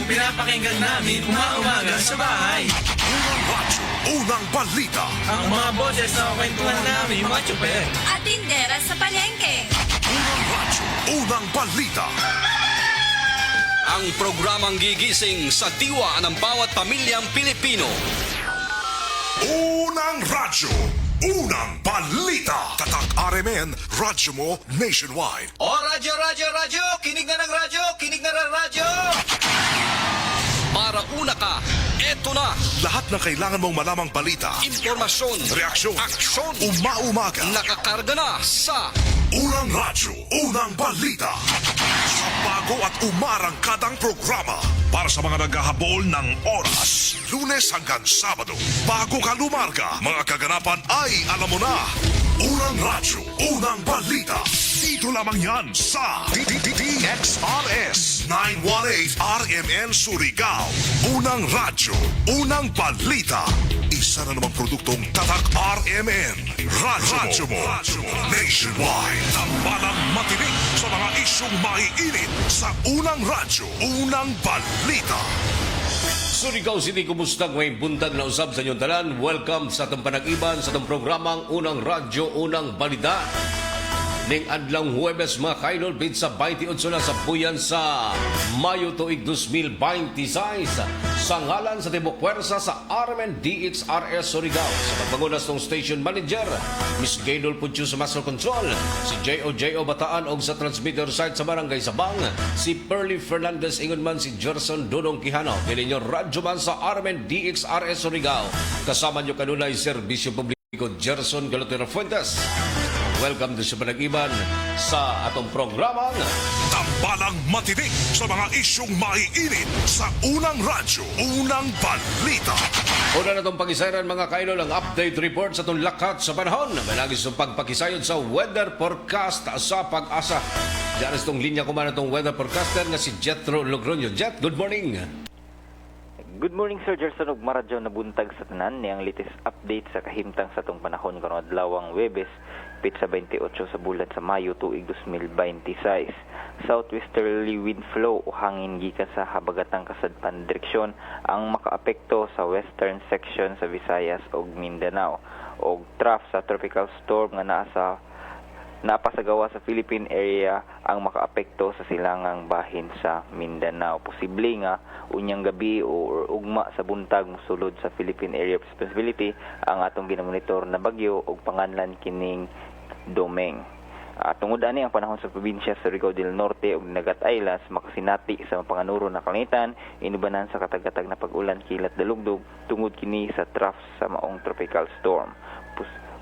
pinapakinggan namin umaga sa bahay. Unang radyo, unang balita. Ang mga boses na kwentuhan namin, mga tsuper. At tindera sa palengke. Unang radyo, unang balita. Ang programang gigising sa diwa ng bawat pamilyang Pilipino. Unang radyo, unang balita. Tatak RMN, radyo mo nationwide. O radyo, radyo, radyo! Kinig na ng radyo! Kinig na ng radyo! Para una ka, eto na! Lahat ng kailangan mong malamang balita, Impormasyon, reaksyon, aksyon, umaumaga. nakakarga na sa Unang radyo, unang balita. Sa bago at umarangkadang programa para sa mga naghahabol ng oras. Lunes hanggang Sabado. Bago ka lumarga, mga kaganapan ay alam mo na. Unang radyo, unang balita. Dito lamang yan sa DXRS 918 RMN Surigao. Unang radyo, unang balita. Isa na namang produktong Tatak RMN. Radyo mo. Nationwide. Tambalang matinig sa mga isyong maiinit sa unang radyo, unang balita. Surigao City, kumusta ngayong buntag na usab sa inyong tanan? Welcome sa itong panag-iban sa itong programang Unang Radyo, Unang Balita. Ning adlang Huwebes, mga kaidol, sa 28 na sa buyan sa Mayo tuig 2026. Sa ngalan sa Tibok Puwersa sa RMN DXRS Surigao. Sa pagpangunas ng station manager, Miss Gaydol Pucho sa Master Control, si J.O. Bataan og sa transmitter site sa Barangay Sabang, si Pearly Fernandez, ingon man si Gerson Dodong Quijano. Pili nyo radyo man sa RMN DXRS Surigao. Kasama nyo kanunay Serbisyo Publiko Gerson Galotero Fuentes. Welcome to sa panag-iban sa atong programang Tambalang matinig sa mga isyong maiinit sa unang radyo, unang balita. Una na itong pagisayran, mga kaidol, ang update report sa itong lakat sa panahon. Malagis itong pagpakisayod sa weather forecast sa pag-asa. Diyan itong linya kumana itong weather forecaster na si Jethro Logroño. Jet, good morning. Good morning, Sir Gerson ug maradyo na buntag sa tanan niyang latest update sa kahimtang sa tong panahon karon adlawang Huwebes, pitsa 28 sa bulan sa Mayo tuig 2026. Southwesterly wind flow o hangin gikan sa habagatang kasadpan direksyon ang makaapekto sa western section sa Visayas ug Mindanao og trough sa tropical storm nga naa sa napasagawa sa Philippine area ang makaapekto sa silangang bahin sa Mindanao. Posible nga unyang gabi o ugma sa buntag mosulod sa Philippine area of responsibility ang atong ginamonitor na bagyo ug panganlan kining Domeng. Tungod ani ang panahon sa probinsya sa Surigao del Norte ug Nagat Islands makasinati sa panganuro na kalangitan inubanan sa katagatag na pag-ulan kilat dalugdog tungod kini sa trough sa maong tropical storm.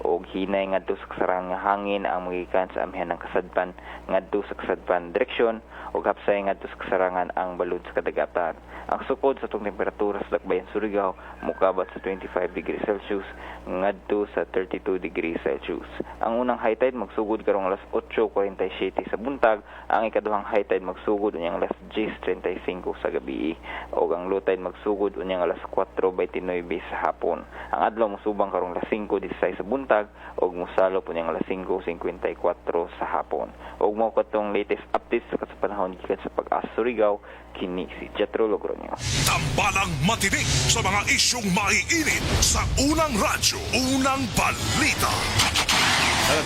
Og hinay ngadto sa kasarangan nga hangin ang magikan sa amihan ng kasadpan ngadto sa kasadpan direksyon ug hapsay ngadto sa kasarangan ang balod sa kadagatan. Ang sukod sa tong temperatura sa Dakbayan Surigao mukabat sa 25 degrees Celsius ngadto sa 32 degrees Celsius. Ang unang high tide magsugod karong alas 8:47 sa buntag, ang ikaduhang high tide magsugod unyang alas 10:35 sa gabi ug ang low tide magsugod unyang alas 4:29 sa hapon. Ang adlaw mosubang karong alas 5:16 sa buntag ug mosalop unyang alas 5:54 sa hapon. Ug mao katong latest updates sa panahon gikan sa Pag-asa Surigao, kini si Jethro Logroño. Tambalang matinig sa mga isyong maiinit sa unang radyo, unang balita.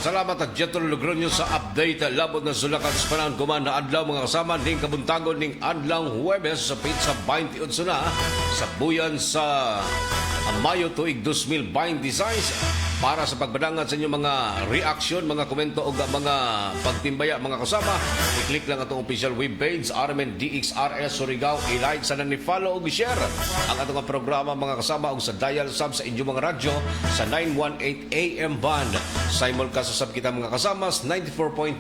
Salamat at Jethro Logroño sa update. Labot na sulakat sa panahon kuman na adlaw, mga kasama ning kabuntagon ning adlaw Huwebes sa pitsa 28 na sa buyan sa Mayo tuig 2026. Para sa pagbadangat sa inyong mga reaksyon, mga komento o mga pagtimbaya, mga kasama, i-click lang atong official webpage RMN DXRS Surigao, i-like sana ni follow o i-share ang atong programa, mga kasama, o sa dial sub sa inyong mga radyo sa 918 AM band. Simulcast sa sub kita, mga kasama, 94.1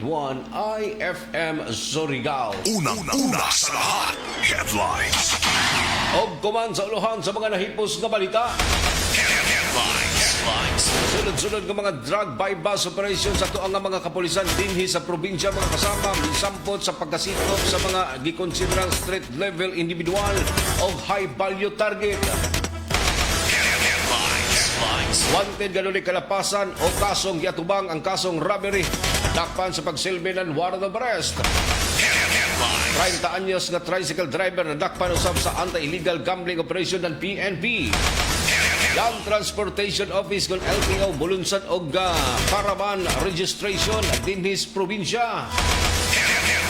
IFM Surigao. Unang-una sa lahat, headlines. Og kuman sa uluhan sa mga nahipos nga balita. Sunod-sunod ng mga drug bypass operation sa tuang nga mga kapulisan dinhi sa probinsya, mga kasama, misampot sa pagkasitop sa mga gikonsiderang street level individual o high value target. Wanted ganulik kalapasan o kasong giatubang ang kasong robbery dakpan sa pagsilbi ng warrant of arrest. 30 anyos nga tricycle driver na dakpan usab sa anti-illegal gambling operation ng PNP. Land Transportation Office ng LTO bulunsad og caravan registration dinhis probinsya.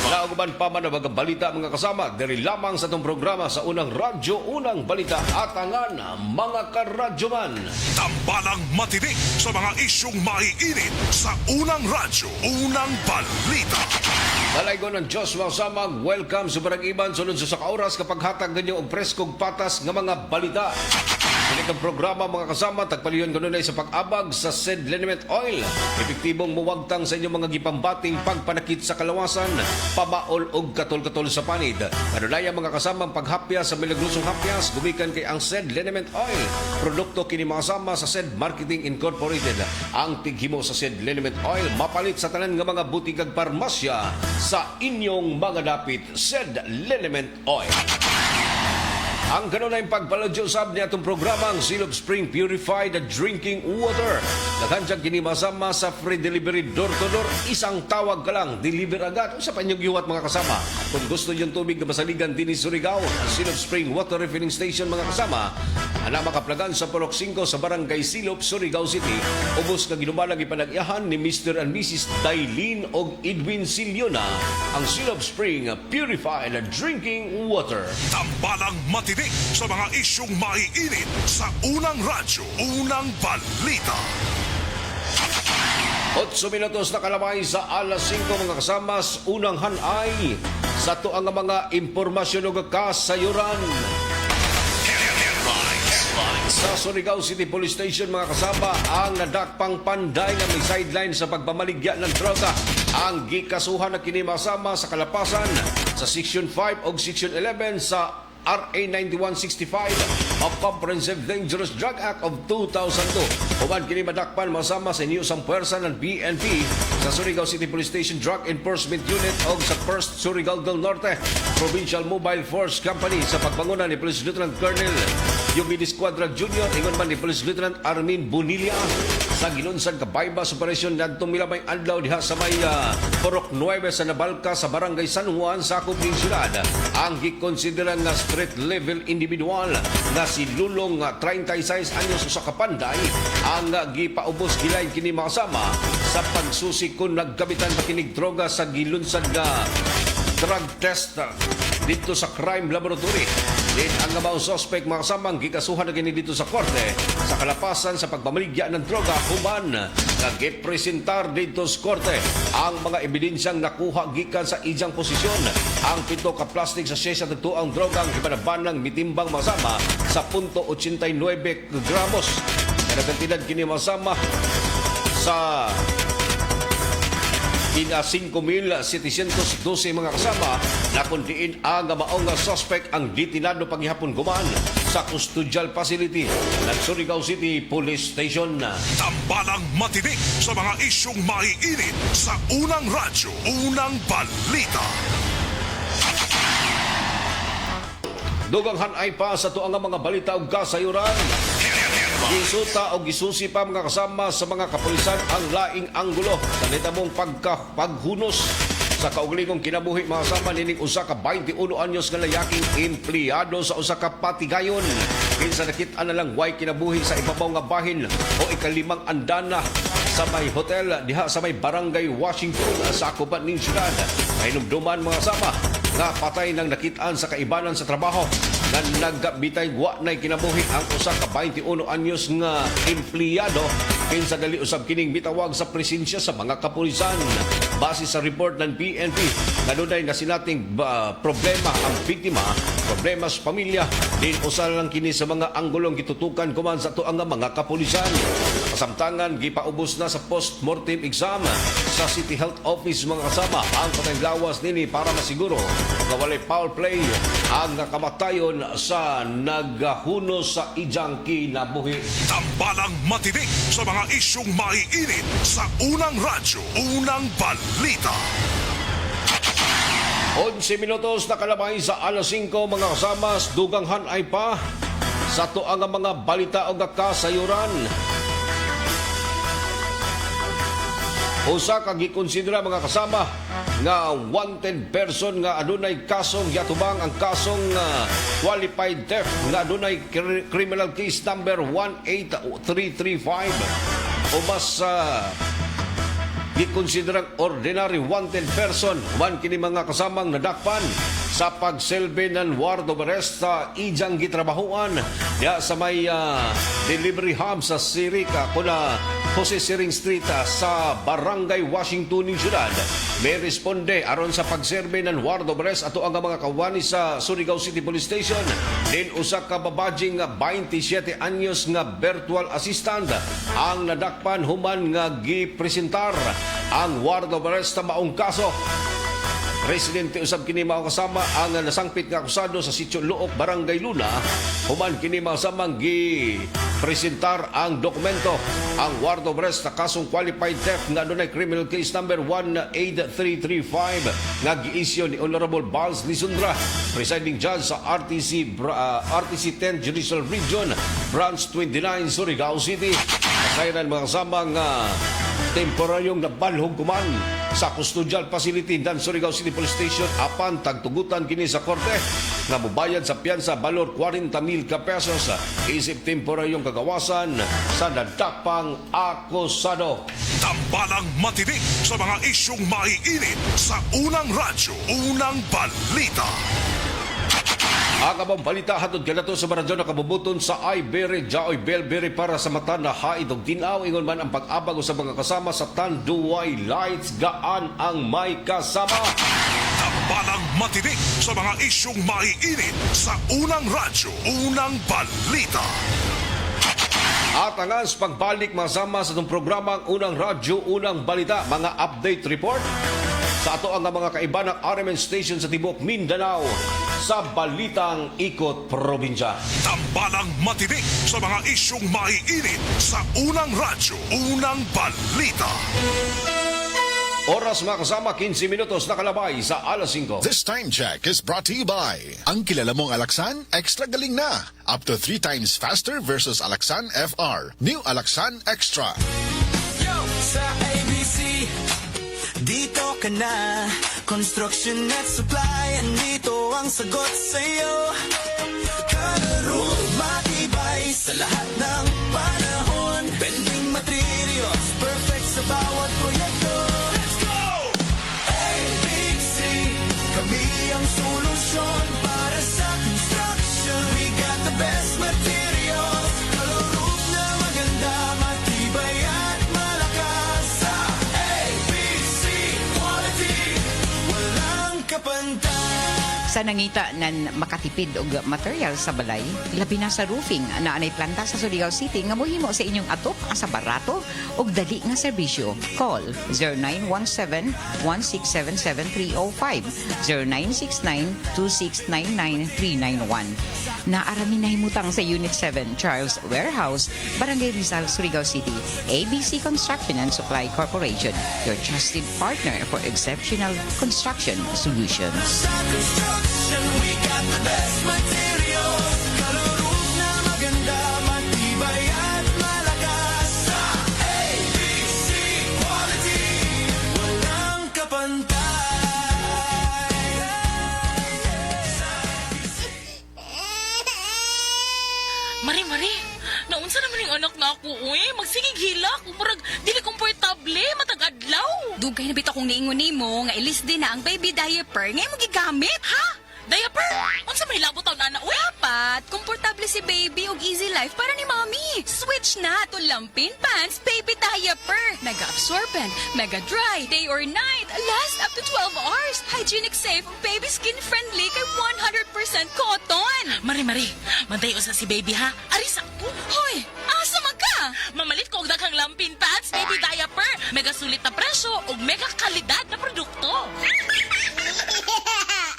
Nauguban pa man ang mga balita mga kasama diri lamang sa itong programa sa unang radyo, unang balita atangan mga karadyoman. Tambalang matinik sa mga isyong maiinit sa unang radyo, unang balita. Talaygon ng Diyos mga kasama, welcome sa Barang Iban, sunod sa kauras kapag hatag ninyo og preskong patas nga mga balita. Ang programa mga kasama, tagpaliyon ko nun ay sa pag-abag sa SED Liniment Oil. Epektibong muwagtang sa inyong mga gipambating pagpanakit sa kalawasan, pamaol og katol-katol sa panid. Kanunay mga kasama, paghapya sa milagrosong hapyas, gumikan kay ang SED Liniment Oil. Produkto kini mga kasama sa SED Marketing Incorporated. Ang tighimo sa SED Liniment Oil, mapalit sa tanan nga mga butikag parmasya sa inyong mga dapit SED Liniment Oil. Ang kanunay pagpaladyo usab ni atong programang Silop Spring Purified Drinking Water. Naghandyag kini masama sa free delivery door-to-door. Isang tawag ka lang, deliver agad. Sa panyong giwat mga kasama. Kung gusto niyong tubig na masaligan din ni Surigao, ang Silop Spring Water Refilling Station mga kasama, ana makaplagan sa Purok 5 sa Barangay Silop, Surigao City. Ubos nga ginumalang ipanag-iyahan ni Mr. and Mrs. Dailin og Edwin Siliona, ang Silop Spring Purified Drinking Water. Tambalang matinik sa mga isyong maiinit sa unang radyo, unang balita. 8 minutos na kalamay sa alas 5 mga kasamas, unang hanay sa tuang mga impormasyon o kasayuran. Sa Surigao City Police Station mga kasama, ang nadakpang panday na may sideline sa pagpamaligya ng droga ang gikasuhan na kini masama sa kalapasan sa Section 5 o Section 11 sa RA 9165 of Comprehensive Dangerous Drug Act of 2002. Human kini madakpan masama sa inyo sang puwersa ng BNP sa Surigao City Police Station Drug Enforcement Unit o sa 1st Surigao del Norte Provincial Mobile Force Company sa pagbangunan ni Police Lieutenant Colonel Yumi Esquadra Jr. ingon man ni Police Lieutenant Armin Bonilla sa gilunsad ka bypass operation nadtong milabay adlaw diha sa may Purok 9 sa Nabalca sa Barangay San Juan sa Kubling Syudad. Ang gikonsideran nga street level individual na si Lulong 36 anyos sa kapanday ang gipaubos gilay kini makasama sa pagsusi kung naggabitan pa kinig droga sa gilunsad nga drug test dito sa crime laboratory. Din ang mga suspect mga kasamang gikasuhan na kini dito sa korte sa kalapasan sa pagpamaligya ng droga human na gipresentar dito sa korte ang mga ebidensyang nakuha gikan sa ijang posisyon. Ang 7 ka plastic sa siyesa ng tuang droga ang gipanabanang mitimbang masama sa 0.89 gramos. Kanagantidad kini masama sa 5,712 mga kasama na kundiin ang maong suspect ang ditinado paghihapon gumaan sa custodial facility ng Surigao City Police Station. Tambalang matinik sa mga isyong maiinit sa unang radyo, unang balita. Dugang hanay pa sa tuang mga balita ug kasayuran. Gisuta o gisusi pa mga kasama sa mga kapulisan ang laing anggulo sa nitamong paghunos sa kaugalingong kinabuhi mga kasama nining usa ka 21 anyos nga layaking empleyado sa usa ka patigayon. Kinsa nakita na lang way kinabuhi sa ibabaw nga bahin o ikalimang andana sa may hotel diha sa may Barangay Washington sa Akuban ning syudad. Ay numduman mga kasama nga patay nang nakitaan sa kaibanan sa trabaho na nagbitay wa nay kinabuhi ang usa ka 21 anyos nga empleyado kinsa dali usab kining mitawag sa presensya sa mga kapulisan. Base sa report ng PNP, kanunay na sinating problema ang biktima, problema sa pamilya, din usa lang kini sa mga anggulong gitutukan kuman sa tuang mga kapulisan. Kasamtangan gipaubos na sa post-mortem exam sa City Health Office mga kasama ang patayng lawas nini para masiguro nga walay foul play ang kamatayon sa naghunos sa ijang kinabuhi. Tambalang matinik sa mga isyong maiinit sa unang radyo, unang balita. 11 minutos na kalabay sa alas 5 mga kasamas, dugang hanay pa sa tuang mga balita o kasayuran. Usa ka gikonsidera mga kasama nga wanted person nga adunay kasong yatubang ang kasong qualified theft nga adunay criminal case number 18335 o mas gikonsiderang ordinary wanted person man kini mga kasamang nadakpan sa pagselbe ng warrant of arrest sa ijang gitrabahuan ya sa may delivery hub sa Sirica kuna Jose Siring Street sa Barangay Washington ng syudad. May responde aron sa pagserbe ng warrant of arrest ato ang mga kawani sa Surigao City Police Station. Din usa ka babadjing nga 27 anyos nga virtual assistant ang nadakpan human nga gipresentar ang warrant of arrest sa maong kaso. Residente usab kini mao kasama ang nasangpit nga akusado sa Sitio Luok, Barangay Luna. Human kini mao samang gi-presentar ang dokumento. Ang warrant of arrest sa kasong qualified theft nga adunay criminal case number 18335 nga gi-issue ni Honorable Bals Lisundra, presiding judge sa RTC 10 Judicial Region, Branch 29, Surigao City. Kasayran mga kasama nga temporaryong nabalhog kuman sa custodial facility ng Surigao City Police Station apan tagtugutan kini sa korte nga mubayad sa piyansa balor 40,000 ka pesos isip temporaryong kagawasan sa nadakpang akusado. Tambalang matinik sa mga isyong maiinit sa unang radyo, unang balita. Ang abang balita hatod kanato sa Baradyo na kabubuton sa Iberi, Jaoy Belberi para sa mata na haid og tinaw ingon man ang pag-abag sa mga kasama sa Tanduay Lights gaan ang may kasama. Tambalang matinik sa mga isyong maiinit sa unang radyo, unang balita. At ang pagbalik masama sa itong programang Unang Radyo, Unang Balita, mga update report sa ato ang mga kaiba ng RMN station sa Tibok, Mindanao sa Balitang Ikot Probinsya. Tambalang matinik sa mga isyong maiinit sa unang radyo, unang balita. Oras mga kasama, 15 minutos nakalabay sa alas 5. This time check is brought to you by ang kilala mong Alaxan, extra galing na. Up to 3 times faster versus Alaxan FR. New Alaxan Extra. Yo, sa ABC, dito ka na. Construction at supply, andito ang sagot sa'yo. Kalaro, matibay sa lahat ng panahon. Bending materials, perfect sa bawat proyekto. Let's go! ABC, kami ang solusyon para sa construction. We got the best materials. Kalaro na maganda, matibay at malakas. Sa ABC Quality, walang kapantay. Sa nangita nan makatipid og material sa balay, labi na sa roofing na anay planta sa Surigao City nga mohimo sa inyong atok asa barato og dali nga serbisyo. Call 0917-1677305, 0969-2699391. Naarami na himutang sa Unit 7, Charles Warehouse, Barangay Rizal, Surigao City. ABC Construction and Supply Corporation, your trusted partner for exceptional construction solutions. Sa construction, we got the best materials. Kalaro na maganda, matibay at malakas. Sa ABC Quality, walang kapantay. Mari, naunsa naman yung anak na ako, uy. Magsigig hilak, murag dili komportable, matagadlaw. Dugay na bitaw kong niingon nimo nga ilis din na ang baby diaper ngay mo gigamit. Ha? Diaper? Unsa may labot taon ana, uy? Dapat komportable si baby og easy life para ni mommy. Switch na to Lampin Pants baby diaper. Mega absorbent, mega dry, day or night, last up to 12 hours. Hygienic safe, baby skin friendly kay 100% cotton. Mari, mantay usa si baby ha. Ari sakto. Hoy, asa man ka? Mamalit ko og daghang Lampin Pants baby diaper. Mega sulit na presyo ug mega kalidad na produkto.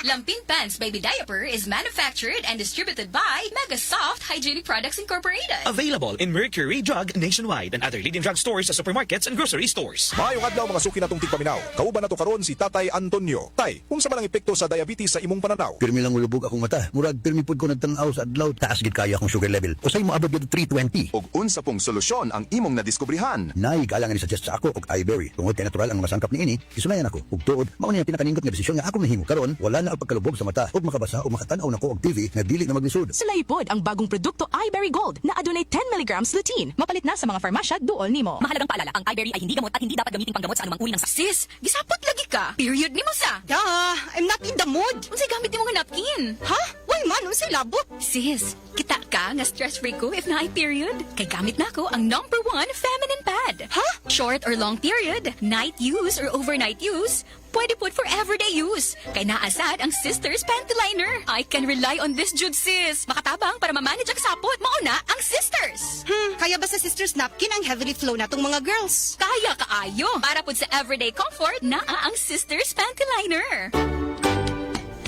Lampin Pants Baby Diaper is manufactured and distributed by Mega Soft Hygienic Products Incorporated. Available in Mercury Drug nationwide and other leading drug stores, supermarkets, and grocery stores. Maayong adlaw mga suki natong tigpaminaw. Kauban nato karon si Tatay Antonio. Tay, kung sa man ang epekto sa diabetes sa imong pananaw? Pirmi lang ulubog akong mata. Murag pirmi pud ko nagtanaw sa adlaw. Taas gid kaya akong sugar level. Usay mo abot gid 320. Og unsa pong solusyon ang imong nadiskubrihan? Nay galang ni suggest sa ako og iBerry. Tungod kay natural ang mga sangkap niini, isulayan ako. Ug tuod, mao ni ang pinakaningot nga desisyon nga ako nahimo. Karon wala na ang pagkalubog sa mata ug makabasa o makatan-aw nako og TV nga dili na maglisod. Sulaypod ang bagong produkto iBerry Gold na adunay 10 mg lutein. Mapalit na sa mga farmasya duol nimo. Mahalagang paalala, ang iBerry ay hindi gamot at hindi dapat gamitin panggamot sa anumang uri ng sakit. Sis, gisapot lagi ka. Period ni mo sa. I'm not in the mood. Unsay gamit ni mo nga napkin? Ha? Why man? Unsay labot? Sis, kita ka nga stress-free ko if na period. Kay gamit na ko ang #1 feminine pad. Ha? Short or long period, night use or overnight use, pwede po for everyday use. Kay naasad ang Sisters Panty Liner. I can rely on this jud, sis. Makatabang para mamanage ang sapot. Mauna ang Sisters. Kaya ba sa Sisters Napkin ang heavily flow natong mga girls? Kaya kaayo. Para po sa everyday comfort, naa ang Sisters Panty Liner.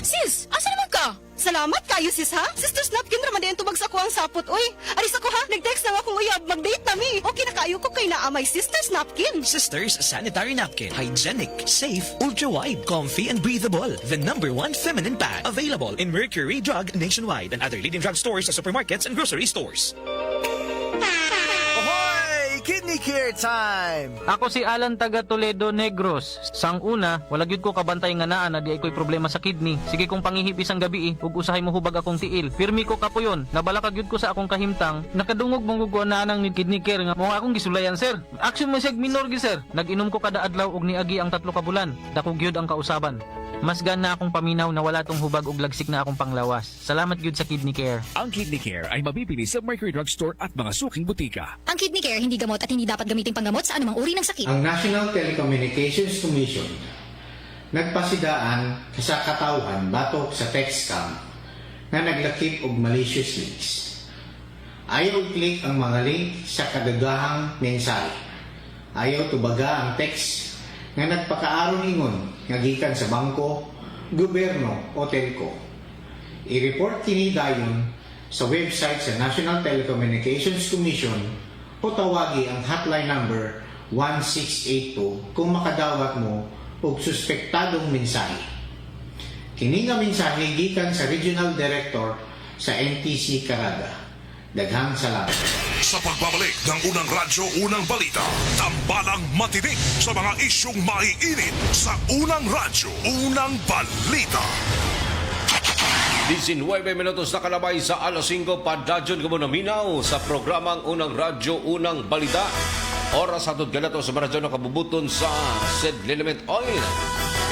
Sis, asa naman ka? Salamat kayo sis ha. Sisters Napkin raman din tubag sa ako ang sapot. Uy, aris ako ha. Nag-text na akong uyab. Mag-date na mi. Okay na kayo ko kay naamay Sisters Napkin. Sisters Sanitary Napkin. Hygienic, safe, ultra-wide, comfy, and breathable. The #1 feminine pad. Available in Mercury Drug nationwide and other leading drug stores, supermarkets, and grocery stores. Kidney Care Time! Ako si Alan taga Toledo Negros. Sang una, wala gyud ko kabantay nga naa na di ay ko'y problema sa kidney. Sige kong pangihip isang gabi ug usahay mo hubag akong tiil. Pirmi ko kapuyon, nabalaka gyud ko sa akong kahimtang. Nakadungog mong guguan nang ni kidney care nga mo akong gisulayan sir. Action mo sig minor gi sir. Nag-inom ko kada adlaw og niagi ang 3 ka bulan. Dako gyud ang kausaban. Mas gana akong paminaw na wala tong hubag og lagsik na akong panglawas. Salamat gyud sa Kidney Care. Ang Kidney Care ay mabibili sa Mercury Drug Store at mga suking butika. Ang Kidney Care hindi gamot at hindi dapat gamitin panggamot sa anumang uri ng sakit. Ang National Telecommunications Commission nagpasidaan sa katawhan batok sa text scam na naglakip og malicious links. Ayaw click ang mga link sa kadagahang mensahe. Ayaw tubaga ang text nga nagpakaaron ingon nga gikan sa bangko, gobyerno o telco. I-report kini dayon sa website sa National Telecommunications Commission o tawagi ang hotline number 1682 kung makadawat mo og suspektadong mensahe. Kini nga mensahe gikan sa Regional Director sa NTC Caraga. Daghang salamat. Sa pagbabalik ng Unang Radyo, Unang Balita, tambalang matinik sa mga isyong maiinit sa Unang Radyo, Unang Balita. 19 minutos na kalabay sa alas 5, padadyon kamo naminaw sa programang Unang Radyo, Unang Balita. Oras atod ganato sa maradyo na kabubuton sa SED Liliment Oil.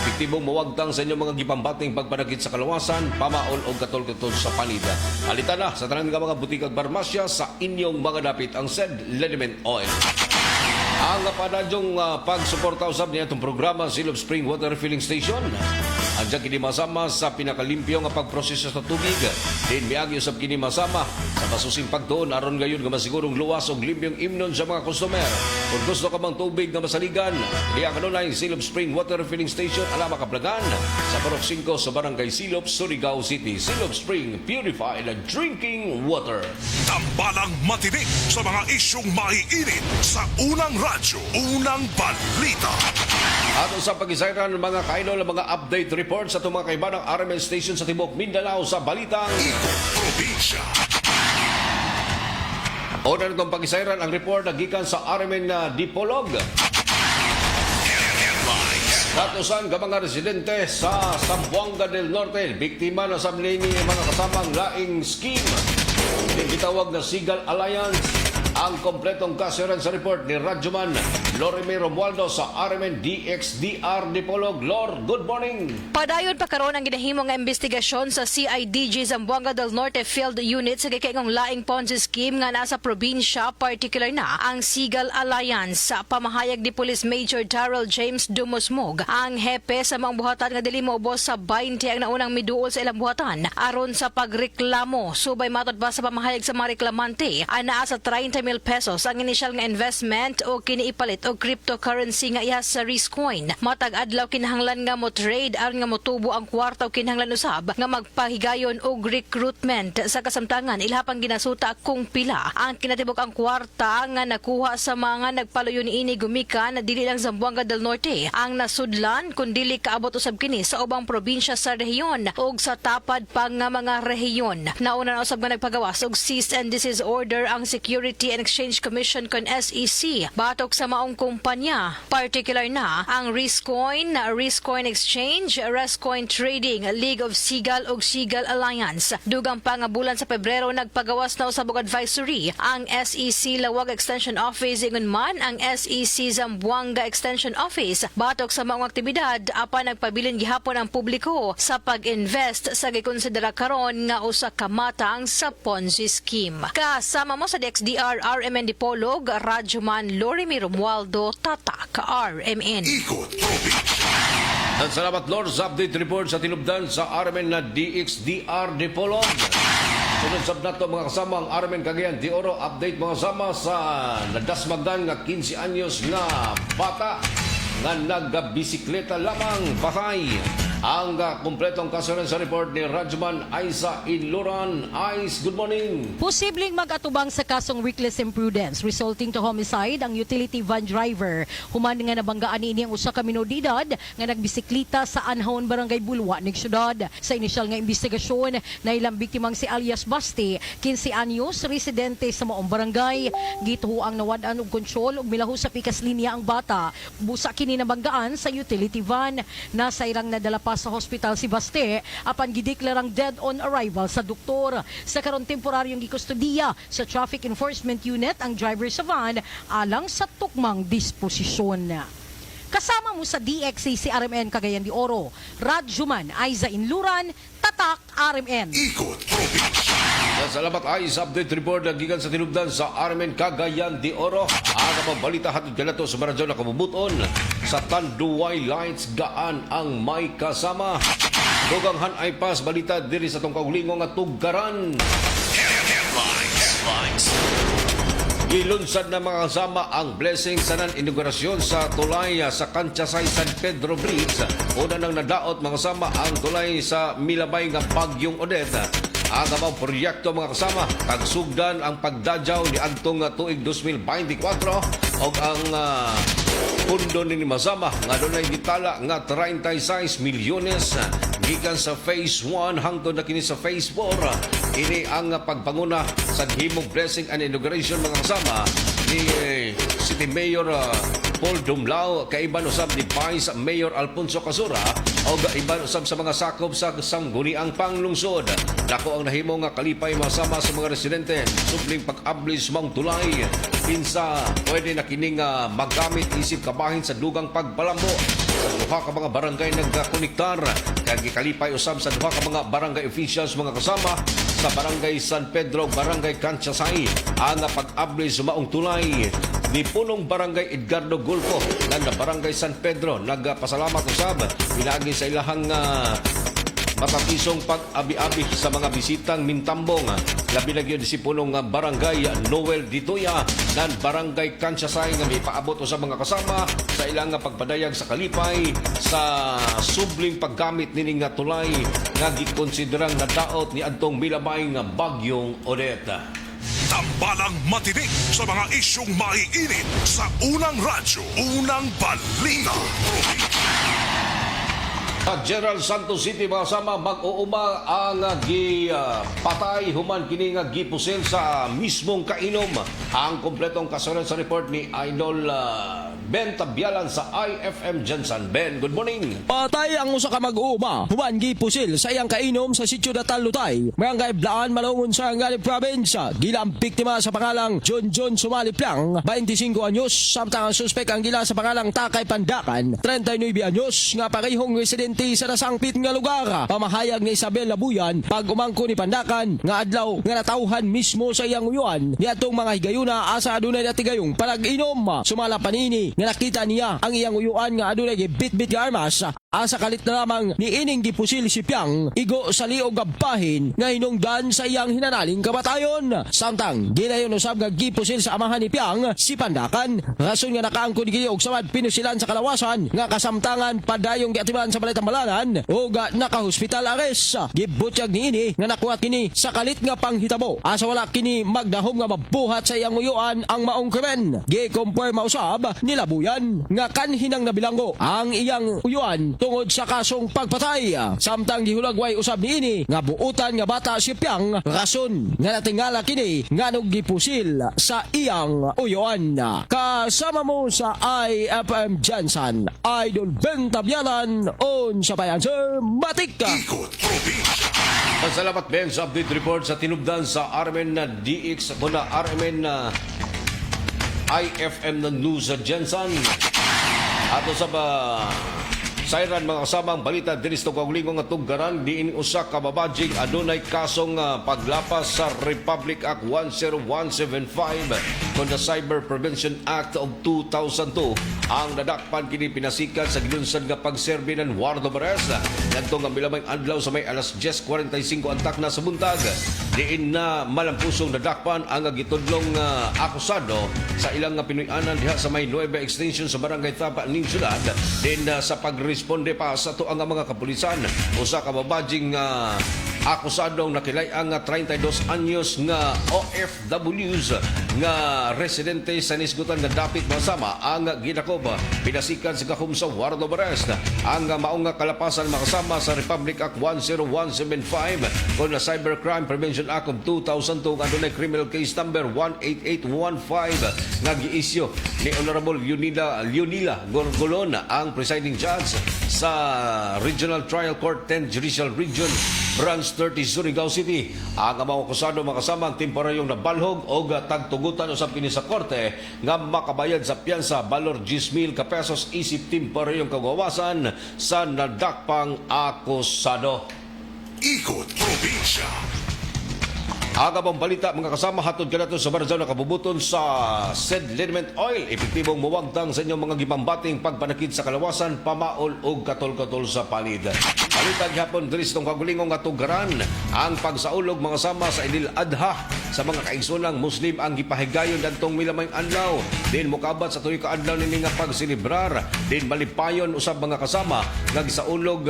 Epektibong mawagtang sa inyong mga gipambating pagpanakit sa kalawasan, pamaon o katol-katol sa panida. Halita na sa tanan nga mga butikag barmasya sa inyong mga dapit ang SED Liliment Oil. Ang padadyong pagsuporta usab niya itong programa Silop Spring Water Refilling Station. Andiyan kini masama sa pinakalimpyo nga pagproseso sa tubig. Din miagi usab kini masama sa masusing pagtuon aron gayon nga masigurong luwas og limpyong imnon sa mga customer. Kung gusto ka bang tubig na masaligan, diya kanunay Silop Spring Water Refilling Station Alama Kablagan sa Parok 5 sa Barangay Silop, Surigao City. Silop Spring Purified Drinking Water. Tambalang matinik sa mga isyong maiinit sa Unang Radyo, Unang Balita. At sa pag-isayran ng mga kaidol, mga update report sa itong mga kaibanang RMN station sa Tibok Mindanao sa Balitang Ikot Probinsya. O na itong pag-isayran ang report na gikan sa RMN na Dipolog. Katusan ka mga residente sa Zamboanga del Norte, biktima na sa mga kasamang laing scheme. Gitawag na Sigal Alliance. Ang kompletong kasiran sa report ni Radyoman Lorime Romualdo sa RMN DXDR Dipolog. Lor, good morning. Padayon pa karon ang ginahimong nga investigasyon sa CIDG Zamboanga del Norte Field Unit sa gikaingong laing Ponzi scheme nga nasa probinsya, particular na ang Sigal Alliance. Sa pamahayag ni Police Major Darrell James Dumusmog, ang hepe sa mga buhatan nga dili moubos sa 20 ang naunang miduol sa ilang buhatan aron sa pagreklamo. Subay matod ba sa pamahayag sa mga reklamante, anaa sa 30 mil pesos ang initial nga investment o kiniipalit wallet o cryptocurrency nga iya sa Riscoin. Matag adlaw kinahanglan nga mo trade aron nga motubo ang kwarta o kinahanglan usab nga magpahigayon og recruitment sa kasamtangan ilhapang ginasuta kung pila ang kinatibok ang kwarta nga nakuha sa mga nagpaluyo niini gumikan na dili lang Zamboanga del Norte ang nasudlan kun dili kaabot usab kini sa ubang probinsya sa rehiyon ug sa tapad pa nga mga rehiyon. Nauna na usab nga nagpagawas og cease and desist order ang Security and Exchange Commission kon SEC batok sa maong kumpanya, particular na ang Riscoin, Riscoin Exchange, Riscoin Trading, League of Seagull ug Seagull Alliance. Dugang pa nga bulan sa Pebrero nagpagawas na usab og advisory ang SEC Lawag Extension Office ingon man ang SEC Zamboanga Extension Office batok sa maong aktibidad apan nagpabilin gihapon ang publiko sa pag-invest sa gikonsidera karon nga usa ka matang sa Ponzi scheme. Kasama mo sa DXDR RMN Dipolog, Radyoman Lorimi Romualdo, Tatak RMN. At salamat Lord sa update report sa tinubdan sa RMN na DXDR Dipolog. Sunod sab nato mga kasama ang RMN Cagayan de Oro update mga kasama sa nadasmagdan nga 15 anyos nga bata nga nagbisikleta lamang patay. Ang kumpletong kasalan sa report ni Radyoman Aiza Inluran. Ais, good morning. Posibleng mag-atubang sa kasong reckless imprudence resulting to homicide ang utility van driver. Human nga nabanggaan ini ang usa ka minodidad nga nagbisikleta sa Anhon, Barangay Bulwa, ning syudad. Sa inisyal nga investigasyon, na ilang biktimang si alias Basti, 15 anyos, residente sa maong barangay. Gituo ang nawad-an og kontrol ug milahu sa pikas linya ang bata. Busa kini nabanggaan sa utility van. Nasa irang nadala pa sa hospital si Baste apan gideklarang dead on arrival sa doktor. Sa karon temporaryong gikustudiya sa Traffic Enforcement Unit ang driver sa van alang sa tukmang disposisyon. Kasama mo sa DXC si RMN Cagayan de Oro, Radyoman Aiza Inluran, Tatak RMN. Salamat ay sa update report na gikan sa tinubdan sa RMN Cagayan de Oro. Ang pagbalita hatod kanato sa maradyo na kabubuton sa Tanduay Lights gaan ang may kasama. Dugang ay pas balita diri sa tong kaulingon nga tugkaran. Headlines. Gilunsad na mga kasama ang blessing sa inaugurasyon sa tulay sa Kansasay San Pedro Bridge. Una nang nadaot mga kasama ang tulay sa milabay nga Bagyong Odette. Ang amang proyekto mga kasama, tagsugdan ang pagdadyaw ni Antong tuig 2024 o ang pundo ni Masama nga doon ay gitala nga 36 milyones gikan sa Phase 1 hangtod na kini sa Phase 4. Ini ang pagpanguna sa himong blessing and inauguration mga kasama ni City Mayor Paul Dumlao, kaiban usab ni Vice Mayor Alfonso Casura o iban usab sa mga sakop sa sangguniang panglungsod. Dako ang nahimo nga kalipay masama sa mga residente subling pag-ablis mong tulay. Pinsa pwede na kining magamit isip kabahin sa dugang pagpalambo sa duha ka mga barangay nagkakonektar. Kaya gikalipay usab sa duha ka mga barangay officials mga kasama sa Barangay San Pedro, Barangay Kansasay ang pag-ablis maong tulay ni punong Barangay Edgardo Gulfo ng Barangay San Pedro. Nagpasalamat usab pinagi sa ilahang matatisong pag-abi-abi sa mga bisitang Mintambong. Labi na gyud si punong Barangay Noel Ditoya ng Barangay Kansasay nga may paabot sa mga kasama sa ilang pagpadayag sa kalipay sa subling paggamit nining nga tulay nga gikonsiderang nadaot ni adtong milabay nga Bagyong Odette. Tambalang matinik sa mga isyong maiinit sa unang radyo, unang balita. Sa General Santos City mga kasama mag-uuma ang patay human kini nga gipusil sa mismong kainom. Ang kompletong kasalan sa report ni Idol Ben Tabialan sa IFM Jensen. Ben, good morning. Patay ang usa ka mag-uuma human gipusil sa iyang kainom sa sitio Datal Lutay, Barangay Blaan, Malungon sa Angali Province. Gila ang biktima sa pangalang John Sumaliplang, 25 anyos, samtang ang suspek ang gila sa pangalang Takay Pandakan, 39 anyos, nga parehong residente sa nasangpit nga lugar. Pamahayag ni Isabel Labuyan pag umangko ni Pandakan nga adlaw nga natauhan mismo sa iyang uyuan ni atong mga higayuna asa adunay natigayong palag-inom. Sumala panini nga nakita niya ang iyang uyuan nga adunay gibit-bit nga armas Asa kalit na lamang ni ining gipusil si Piang igo sa liog nga bahin nga hinungdan sa iyang hinanaling kamatayon. Samtang ginayon usab nga gipusil sa amahan ni Piang si Pandakan. Rason nga nakaangkon giyog sa pinusilan sa kalawasan nga kasamtangan padayong giatiban sa Balay-Tambalanan o ga naka-hospital arrest. Gibutyag ni ini nga nakuha kini sa kalit nga panghitabo. Asa wala kini magdahom nga mabuhat sa iyang uyuan ang maong krimen. Gi-confirm usab nilabuyan nga kanhinang nabilanggo ang iyang uyuan tungod sa kasong pagpatay. Samtang gihulagway usab niini nga buutan nga bata si Piang rason nga natingala kini nga nung gipusil sa iyang uyuan. Kasama mo sa IFM Jansan, Idol Ben Tabyanan on sa bayan Sir Matik. Salamat Ben sa update report sa tinubdan sa Armen na DX muna Armen na IFM na News Jansan. Ato sa Sayran mga kasamang balita dinis to kaulingon nga tuggaran diin usa ka babajig adunay kasong paglapas sa Republic Act 10175 kon the Cyber Prevention Act of 2002 ang nadakpan kini pinasikat sa gilunsad nga pagserbi ng warrant of arrest ngadto nga milamay adlaw sa may alas 10:45 antak na sa buntag diin na malampusong nadakpan ang gitudlong akusado sa ilang nga Pinoy-anan diha sa may Nueva Extension sa Barangay Tapa ning syudad din sa responde pa sa tuang mga kapulisan usa ka babajing akusadong nakilay-ang 32 anyos nga OFWs nga residente sa nisgutan nga dapit masama ang ginakob pinasikan sa kahum sa warrant of arrest ang maong kalapasan makasama sa Republic Act 10175 kon na Cybercrime Prevention Act of 2002 nga adunay criminal case number 18815 nga giisyu ni Honorable Leonila Gorgolon ang presiding judge sa Regional Trial Court 10 Judicial Region Branch 30 Surigao City. Ang mga akusado makasama ang temporaryong nabalhog o tagtugutan usab kini sa korte nga makabayad sa piyansa balor 10,000 ka pesos isip temporaryong kagawasan sa nadakpang akusado. Ikot Probinsya. Agabang balita mga kasama hatod kanato sa Barzao na kabubuton sa said liniment oil epektibong muwagtang sa inyong mga gipambating pagpanakid sa kalawasan pamaol og katol-katol sa palid. Balitag hapon diri sa kagulingong nga tugaran ang pagsaulog mga sama sa Idil Adha sa mga kaigsunang Muslim ang gipahigayon dantong milamayng adlaw din mokabat sa tuig ka adlaw nini nga pagselebrar din malipayon usab mga kasama nga gisaulog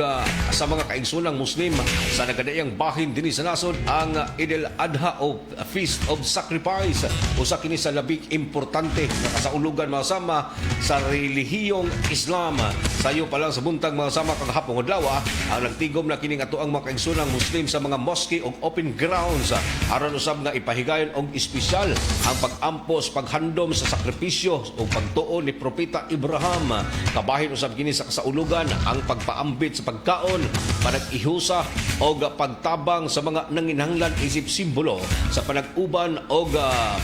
sa mga kaigsunang Muslim sa nagadayang bahin dinhi sa nasod ang Idil Adha o Feast of Sacrifice usa kini sa labing importante nga kasaulugan mga sama sa relihiyong Islam. Sayo pa lang sa buntag mga sama kagahapon adlaw ang nagtigom na kining ato ang mga kaigsunang Muslim sa mga mosque o open grounds aron usab nga ipahigayon og espesyal ang pag-ampos paghandom sa sakripisyo o pagtuo ni Propeta Abraham. Kabahin usab kini sa kasaulugan ang pagpaambit sa pagkaon, panag-ihusa o pagtabang sa mga nanginahanglan isip simbolo sa panag-uban o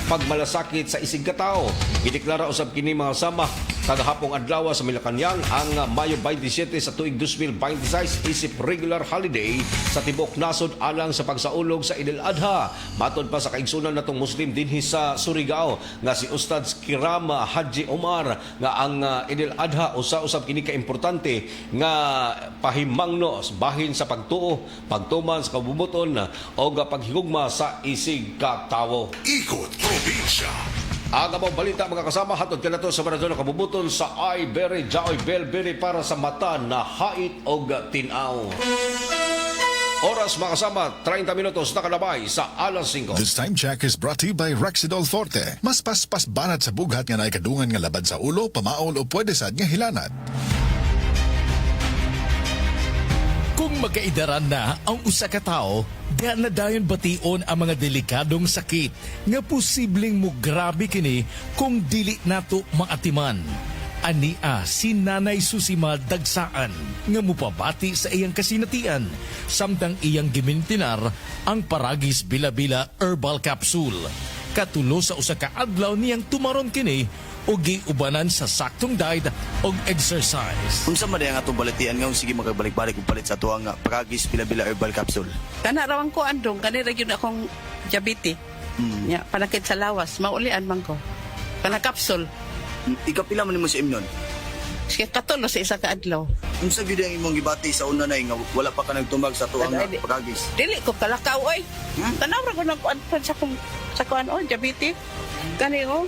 pagmalasakit sa isig katao. Gideklara usab kini mga sama kagahapong adlaw sa Malacañang ang Mayo 27 sa tuig 2026 isip regular holiday sa tibok nasod alang sa pagsaulog sa Idil Adha. Matod pa sa kaigsunan natong Muslim dinhi sa Surigao nga si Ustad Kiram Haji Omar nga ang Idil Adha usa-usab kini ka importante nga pahimangno bahin sa pagtuo, pagtuman sa kabubuton o paghigugma sa isig katawo. Ikot Probinsya. Aga mo balita mga kasama hatod kanato sa Barzao na kabubuton sa Ibery Jaoy Belberi para sa mata na hait og tinaw. Oras mga kasama 30 minutos na kalabay sa alas 5. This time check is brought to you by Rexidol Forte. Mas paspas banat sa bughat nga naikadungan nga labad sa ulo, pamaol o pwede sad nga hilanat. Kung magkaidaran na ang usa ka tawo, diha na dayon bation ang mga delikadong sakit nga posibleng mo grabe kini kung dili nato maatiman. Ania si Nanay Susima Dagsaan nga mupabati sa iyang kasinatian samtang iyang gimintinar ang Paragis Bila-Bila Herbal Capsule. Katulo sa usa ka adlaw niyang tumaron kini o giubanan sa saktong diet o exercise. Unsa man ang atong balitian nga sige magabalik-balik og palit sa tuang Paragis Bila-Bila Herbal Capsule. Kana rawang ko andong kanira gyud akong diabetes. Ya, panakit sa lawas, maulian man ko. Kana capsule. Ikapila man nimo si imnon? Sige, katulo sa isa ka adlaw. Unsa gyud ang imong gibati sa una nay nga wala pa ka nagtumag sa tuang nga pagagis? Dili ko kalakaw oy. Tanaw ra ko nagkuan sa kuan o diabetes. Kani o.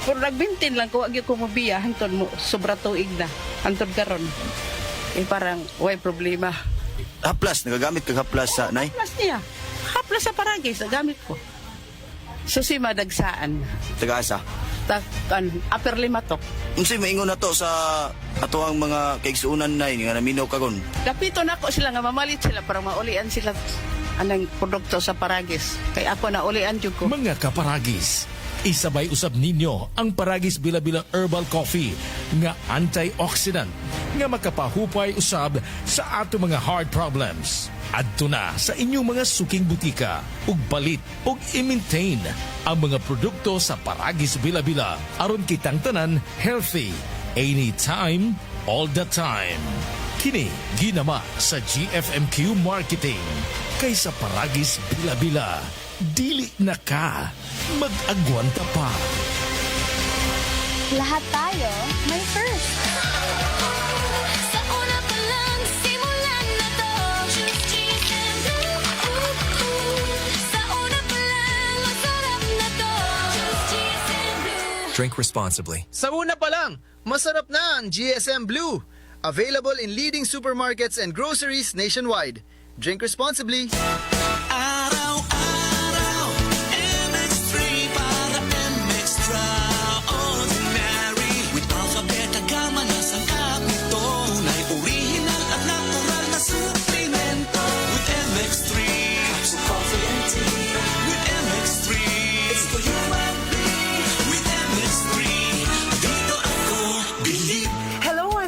Pero nagbintin lang ko wag ko mabiya hantod mo sobra tuig na. Hantod karon. Parang way problema. Haplas, nagagamit kag haplas sa nay? Haplas niya. Haplas sa paragis gamit ko. Susi madagsaan. Taga-asa. Upper Limatok. Unsay maingon nato sa ato ang mga kaigsuunan nay nga naminaw karon? Dapito na ko sila nga mamalit sila para maulian sila anang produkto sa paragis. Kay ako naulian jud ko. Mga kaparagis, isabay usab ninyo ang Paragis Bila-Bila Herbal Coffee nga antioxidant nga makapahupay usab sa ato mga heart problems. Adto na sa inyong mga suking butika ug balit ug i-maintain ang mga produkto sa Paragis Bila-Bila aron kitang tanan healthy anytime, all the time. Kini ginama sa GFMQ Marketing kaysa Paragis Bila-Bila. Dili na ka mag-agwanta pa. Lahat tayo may first. Sa una pa lang, simulan na to. Choose GSM Blue. Sa una pa lang, masarap na to. Choose GSM Blue. Drink responsibly. Sa una pa lang, masarap na ang GSM Blue. Available in leading supermarkets and groceries nationwide. Drink responsibly.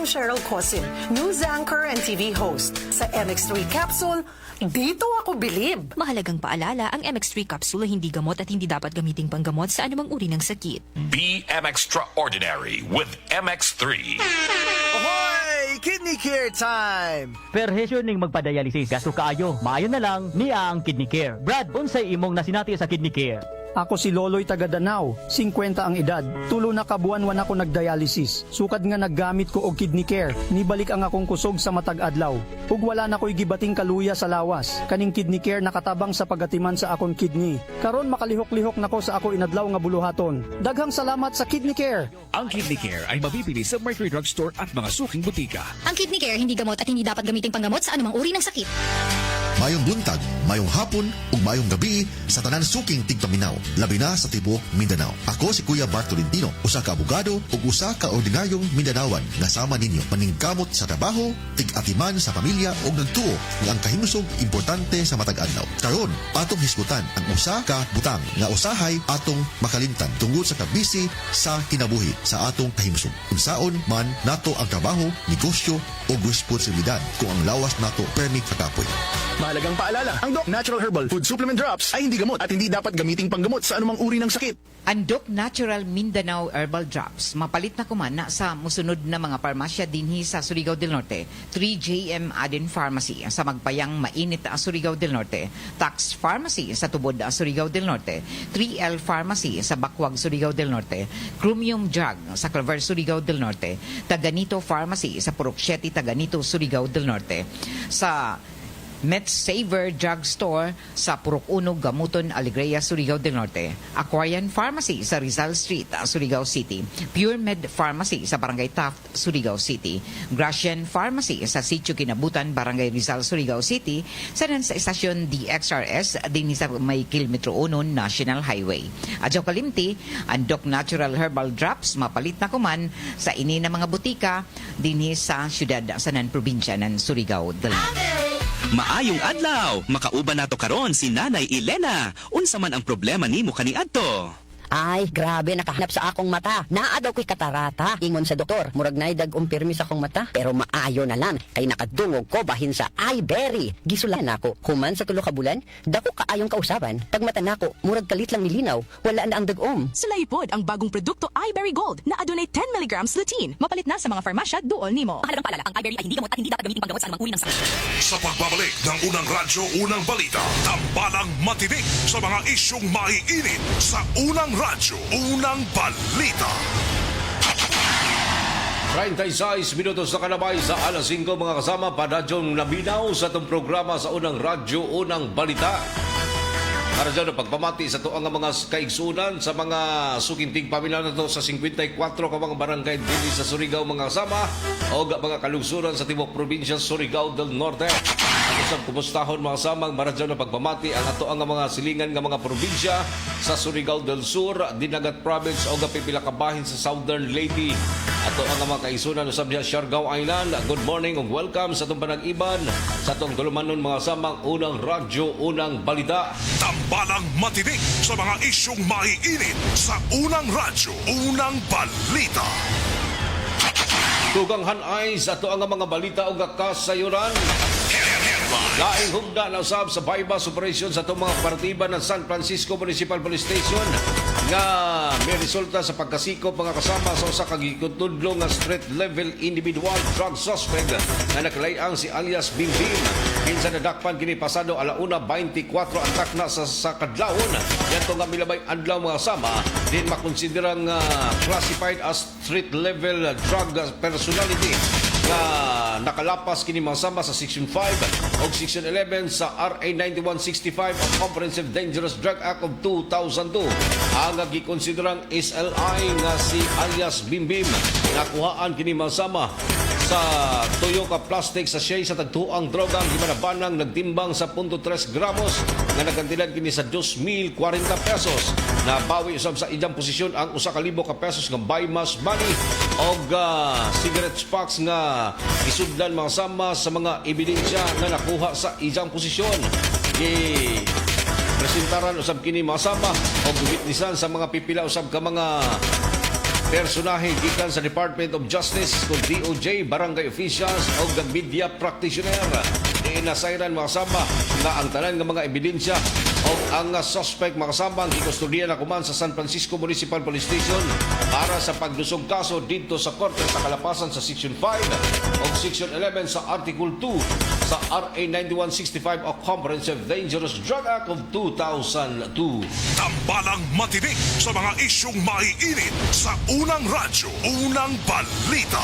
Cheryl Cosin, news anchor and TV host. Sa MX3 Capsule, dito ako bilib. Mahalagang paalala, ang MX3 Capsule ay hindi gamot at hindi dapat gamiting panggamot sa anumang uri ng sakit. Be extraordinary with MX3. Ahoy! Kidney Care time! Perhesyo ning magpadayalisis gasto kaayo. Maayo na lang niya ang Kidney Care. Brad, unsay imong nasinati sa Kidney Care? Ako si Loloy taga Danau, 50 ang edad. Tulo na kabuan-wan ako nagdialysis. Sukad nga naggamit ko og Kidney Care. Nibalik ang akong kusog sa matag adlaw. Ug wala na ko'y gibating kaluya sa lawas. Kaning Kidney Care nakatabang sa pagatiman sa akong kidney. Karon makalihok-lihok nako sa ako inadlaw nga buluhaton. Daghang salamat sa Kidney Care. Ang Kidney Care ay mabibili sa Mercury Drug Store at mga suking butika. Ang Kidney Care hindi gamot at hindi dapat gamiting panggamot sa anumang uri ng sakit. Mayong buntag, mayong hapon, ug mayong gabi sa tanan suking tigpaminaw, labi na sa tibuok Mindanao. Ako si Kuya Bart Tolentino, usa ka abogado ug usa ka ordinaryong Mindanawan nga sama ninyo maningkamot sa trabaho, tig-atiman sa pamilya ug nagtuo nga ang kahimusog importante sa matag adlaw. Karon, atong hisgutan ang usa ka butang nga usahay atong makalimtan tungod sa kabisi sa kinabuhi sa atong kahimusog. Unsaon man nato ang trabaho, negosyo ug responsibilidad kung ang lawas nato permi kakapoy. Mahalagang paalala, ang Doc Natural Herbal Food Supplement Drops ay hindi gamot at hindi dapat gamiting panggamot sa anumang uri ng sakit. Ang Doc Natural Mindanao Herbal Drops, mapalit na kuman na sa musunod na mga parmasya dinhi sa Surigao del Norte. 3JM Aden Pharmacy sa Magpayang Mainit Surigao del Norte. Tax Pharmacy sa Tubod Surigao del Norte. 3L Pharmacy sa Bakwag Surigao del Norte. Chromium Drug sa Claver Surigao del Norte. Taganito Pharmacy sa Purok 7 Taganito Surigao del Norte. Sa MedSaver Drug Store sa Purok 1, Gamuton, Alegria, Surigao del Norte. Aquarian Pharmacy sa Rizal Street, Surigao City. Pure Med Pharmacy sa Barangay Taft, Surigao City. Gracian Pharmacy sa Sitio Kinabutan, Barangay Rizal, Surigao City. Sa Estasyon DXRS din sa may Kilometro 1 National Highway. Adyaw kalimti, ang Doc Natural Herbal Drops mapalit na kuman sa ini na mga butika dinhi sa syudad sa Probinsya ng Surigao del Norte. Maayong adlaw, makauban nato karon si Nanay Elena. Unsa man ang problema nimo kaniadto? Ay, grabe, nakahanap sa akong mata. Naadaw ko'y katarata. Ingon sa doktor, murag na dag-umpirmi sa akong mata. Pero maayo na lang, kay nakadungog ko bahin sa iBerry. Gisulan ako, human sa tulo ka bulan, dako kaayong kausaban. Pagmata nako, murag kalit lang milinaw, wala na ang dag-om. Sulaipod ang bagong produkto iBerry Gold na adunay 10 mg lutein. Mapalit na sa mga farmasya duol nimo. Mahalagang paalala, ang iBerry ay hindi gamot at hindi dapat gamitin panggamot sa anumang uri ng sakit. Sa pagbabalik ng unang radyo, unang balita, tambalang matinik sa mga isyong maiinit sa unang radyo, unang balita. 36 minutos na kanabay sa alas 5 mga kasama, padadyong naminaw sa itong programa sa unang radyo, unang balita. Para dyan, pagpamati sa ito ang mga kaigsunan sa mga sukinting pamilya na ito sa 54 ka mga barangay dili sa Surigao mga kasama o mga kalungsuran sa Timog Probinsya, Surigao del Norte. Isang kumustahon mga kasamang maradyan na pagpamati ang ato ang mga silingan ng mga probinsya sa Surigao del Sur, Dinagat Province o pipila kabahin sa Southern Leyte. Ato ang mga kaisunan usab diha Siargao Island. Good morning ug welcome sa itong panag-iban sa itong tulumanon mga kasamang unang radyo, unang balita. Tambalang matinik sa mga isyong maiinit sa unang radyo, unang balita. Tugang hanay sa ito ang mga balita o kasayuran. Laing hugda na usab sa bypass operation sa itong mga partiba ng San Francisco Municipal Police Station nga may resulta sa pagkasikop mga kasama sa usa ka gikutudlo nga street level individual drug suspect na nakalayang si alias Bing Bing. Kinsa nadakpan kini pasado alauna 24 ang takna sa kadlawon. Yanto nga milabay adlaw mga kasama din makonsiderang classified as street level drug personality nga nakalapas kini mga sama sa Section 5 o Section 11 sa RA 9165 o Comprehensive Dangerous Drug Act of 2002. Ang gikonsiderang SLI nga si alias Bim Bim nakuhaan kini mga sama sa tuyo ka plastic sa sachet sa tagtuang droga ang gimanabanang nagtimbang sa 0.3 gramos nga nagantilan kini sa 2,040 pesos. Nabawi usab sa iyang posisyon ang 1,000 ka pesos nga buy mass money o cigarette packs nga isudlan mga sama sa mga ebidensya na nakuha sa iyang posisyon. Presentaran usab kini mga sama o gubitnisan sa mga pipila usab ka mga personahe gikan sa Department of Justice kung DOJ, barangay officials o media practitioner. Inasayran mga kasama nga ang tanan ng mga ebidensya o ang suspect mga kasama ang gikustodiya na kuman sa San Francisco Municipal Police Station para sa paglusog kaso dito sa Korte sa Kalapasan sa Section 5 o Section 11 sa Article 2 sa RA 9165 o Comprehensive Dangerous Drug Act of 2002. Tambalang matinik sa mga isyong maiinit sa unang radyo, unang balita.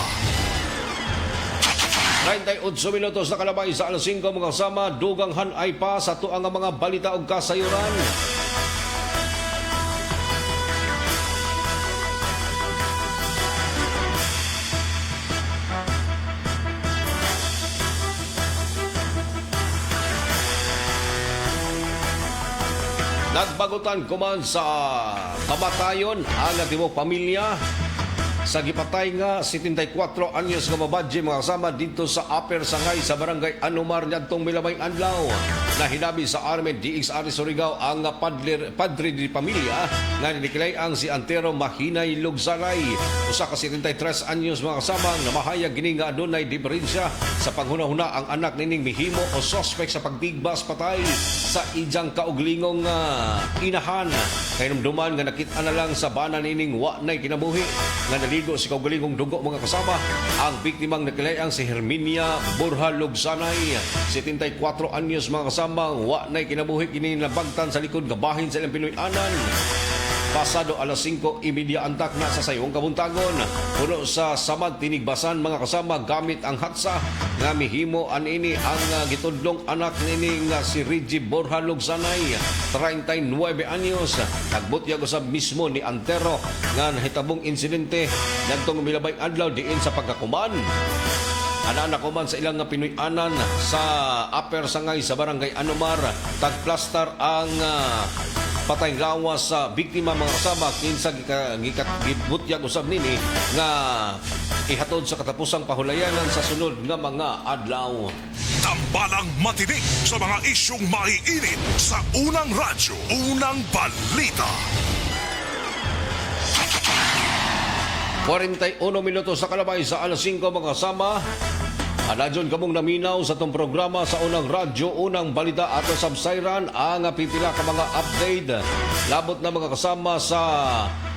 98 minutos na kalabay sa alas 5 mga kasama, dugang hanay pa sa tuang mga balita o kasayuran. Nagbagutan kuman sa kamatayon ang atimo pamilya sa gipatay nga 74 anyos nga mabadje mga kasama dito sa Upper Sangay sa barangay Anumar niadtong milamay adlaw. Nahinabi sa Armed DXR Surigao ang padre di pamilya nga nikilayang si Antero Mahinay Lugsanay. Usa ka 73 anyos mga kasama nga mahayag gini nga adunay diferensya sa panghuna-huna ang anak nining mihimo o suspect sa pagbigbas patay sa ijang kauglingong inahan. Kainumduman nga nakita na lang sa bana nining wa nay kinabuhi nga naligo si kaugalingong dugo mga kasama. Ang biktimang nakilayang si Herminia Borja Lugsanay, 74 anyos mga kasama, wa nay kinabuhi kini nabagtan sa likod nga bahin sa ilang Pinoy-anan. Pasado alas 5:30 antak na sa sayong kabuntagon. Puno sa samad tinigbasan mga kasama gamit ang hatsa nga mihimo anini ang gitudlong anak nini nga si Reggie Borja Lugsanay, 39 anyos. Nagbutyag usab mismo ni Antero nga nahitabong insidente ngadtong milabay adlaw diin sa pagkakuman. Ana kuman sa ilang Pinoy-anan sa Upper Sangay sa barangay Anumar, tagplaster ang patay lawas sa biktima mga kasama kinsa gibutyag usab nini nga ihatod sa katapusang pahulayanan sa sunod nga mga adlaw. Tambalang matinik sa mga isyong maiinit sa unang radyo, unang balita. 41 minutos sa kalabay sa alas 5 mga kasama. Anadyon kamong naminaw sa itong programa sa unang radyo, unang balita ato sabsayran ang pipila ka mga update. Labot na mga kasama sa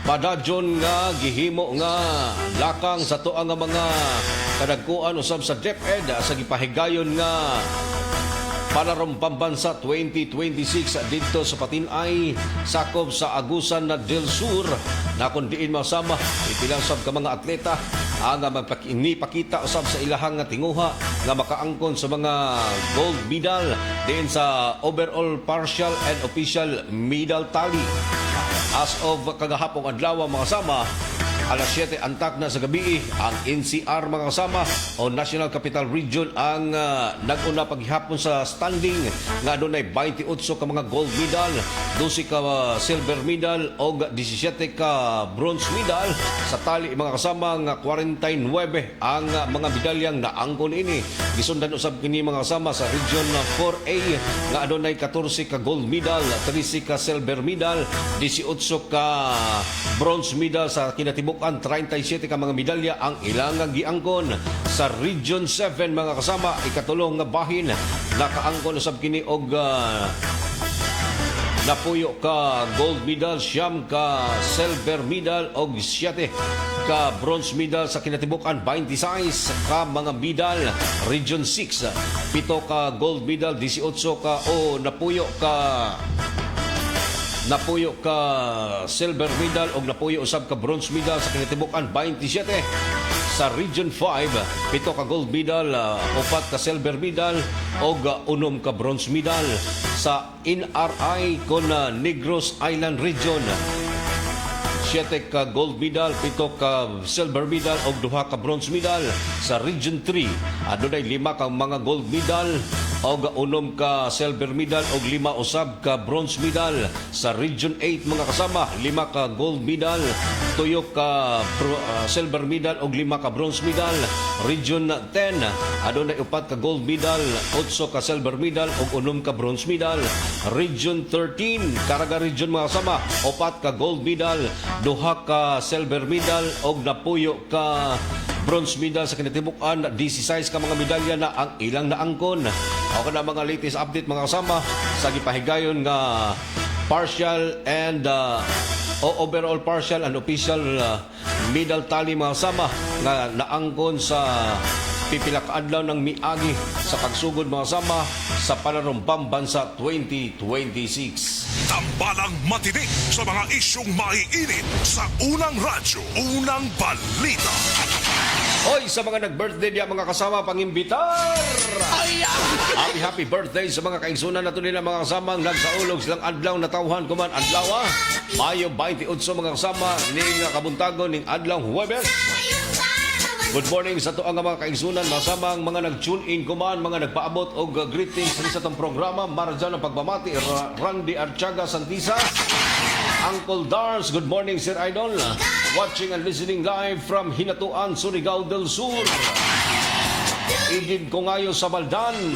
padadyon nga gihimo nga lakang sa tuang nga mga kadagkuan usab sa DepEd sa gipahigayon nga Palarong Pambansa 2026 dito sa Patinay, sakop sa Agusan na del Sur na kundiin masama ipilang sab ka mga atleta ang nipakita usab sa ilahang nga tinguha nga makaangkon sa mga gold medal diin sa overall partial and official medal tally. As of kagahapong adlaw mga kasama, alas 7 antak na sa gabi ang NCR mga kasama o National Capital Region ang nag-una paghihapon sa standing nga adunay 28 ka mga gold medal, 12 ka silver medal o 17 ka bronze medal. Sa tali mga kasama nga 49 ang mga medalyang naangkon ini. Gisundan usab kini mga kasama sa Region 4A nga adunay 14 ka gold medal, 13 ka silver medal, 18 ka bronze medal. Sa kinatibuk 37 ka mga medalya ang ilang giangkon. Sa Region 7 mga kasama, ikatulong nga bahin nakaangkon usab kini og napuyo ka gold medal, 9 ka silver medal og 7 ka bronze medal. Sa kinatibukan 26 ka mga medal. Region 6 7 ka gold medal, 18 ka o napuyo ka silver medal o napuyo usab ka bronze medal. Sa kinatibukan 27. Sa Region 5 7 ka gold medal, 4 ka silver medal o 6 ka bronze medal. Sa NRI kon Negros Island Region 7 ka gold medal, 7 ka silver medal o 2 ka bronze medal. Sa Region 3 adunay 5 ka mga gold medal o 6 ka silver medal o 5 usab ka bronze medal. Sa Region 8 mga kasama, 5 ka gold medal, 2 ka silver medal o 5 ka bronze medal. Region 10 adunay 4 ka gold medal, 8 ka silver medal o 6 ka bronze medal. Region 13 Caraga Region mga kasama, 4 ka gold medal, 2 ka silver medal o napuyo ka bronze medal. Sa kinatibukan 16 ka mga medalya na ang ilang naangkon. Ako na mga latest update mga kasama sa gipahigayon nga partial and overall partial and official medal tally mga kasama nga naangkon sa pipila ka adlaw ng miagi sa pagsugod mga kasama sa Palarong Pambansa 2026. Tambalang matinik sa mga isyong maiinit sa unang radyo, unang balita. Hoy, sa mga nag-birthday diya mga kasama, pangimbitar! Happy birthday sa mga kaigsunan na nila mga kasamang nagsaulog silang adlaw na tawhan kuman adlaw. Mayo 28 mga kasama ning kabuntagon ning adlaw Huwebes. Good morning sa tuang mga kaigsunan, masamang mga nag-tune in kuman, mga nagpaabot og greetings sa itong programa. Marjan ang pagmamati, Randy Archaga Santisa. Uncle Dars, good morning Sir Idol. Watching and listening live from Hinatuan, Surigao del Sur. Igid ko ngayon sa Baldan.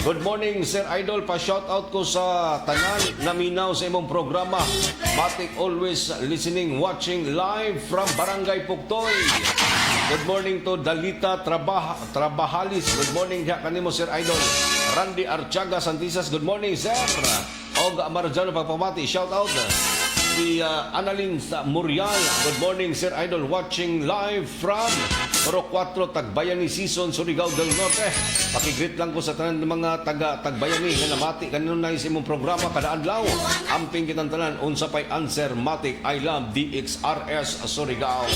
Good morning Sir Idol, pa-shoutout ko sa tanan na minaw sa imong programa. Matik always listening, watching live from Barangay Puktoy. Good morning to Dalita Trabahalis. Good morning diha kanimo Sir Idol. Randy Archaga Santisas, good morning Sir. Og Marjano pagpamati, shout out si Annalyn Murial. Good morning Sir Idol, watching live from Oro 4 Tagbayani Season, Surigao del Norte. Pakigreet lang ko sa tanan ng mga taga Tagbayani nga namati kanino na sa imong programa kada adlaw. Amping kitang tanan unsa pay answer matik I love DXRS Surigao.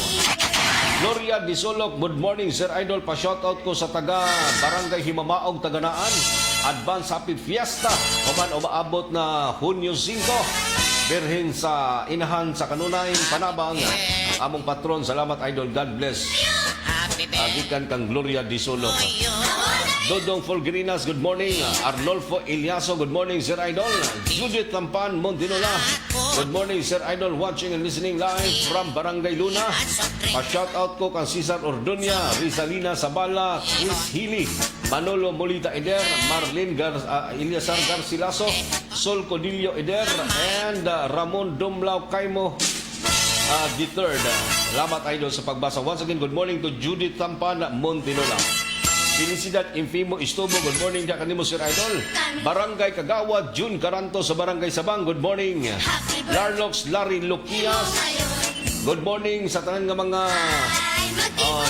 Gloria Disolok, good morning Sir Idol, pa-shoutout ko sa taga Barangay Himamaog Taganaan. Advance Happy Fiesta kuman o maabot na Hunyo 5. Birhen sa inahan sa kanunay Panabang. Among patron, salamat Idol, God bless. Agikan kang Gloria Disolok. Dodong Folgerinas, good morning. Arnolfo Ilyaso, good morning Sir Idol. Judith Lampan Montinola, good morning Sir Idol, watching and listening live from Barangay Luna. Pa-shoutout ko kang Cesar Ordonia, Rizalina Sabala, Chris Healy, Manolo Molita Eder, Marlene Eliasar Garcilaso, Sol Codillo Eder, and Ramon Dumlao Caimo the third. Salamat Idol sa pagbasa. Once again, good morning to Judith Tampan Montinola. Felicidad Infimo Istobo, good morning diya kanimo Sir Idol. Barangay Kagawad, June Caranto sa Barangay Sabang, good morning. Larlox Larry Luquias, good morning sa tanan nga mga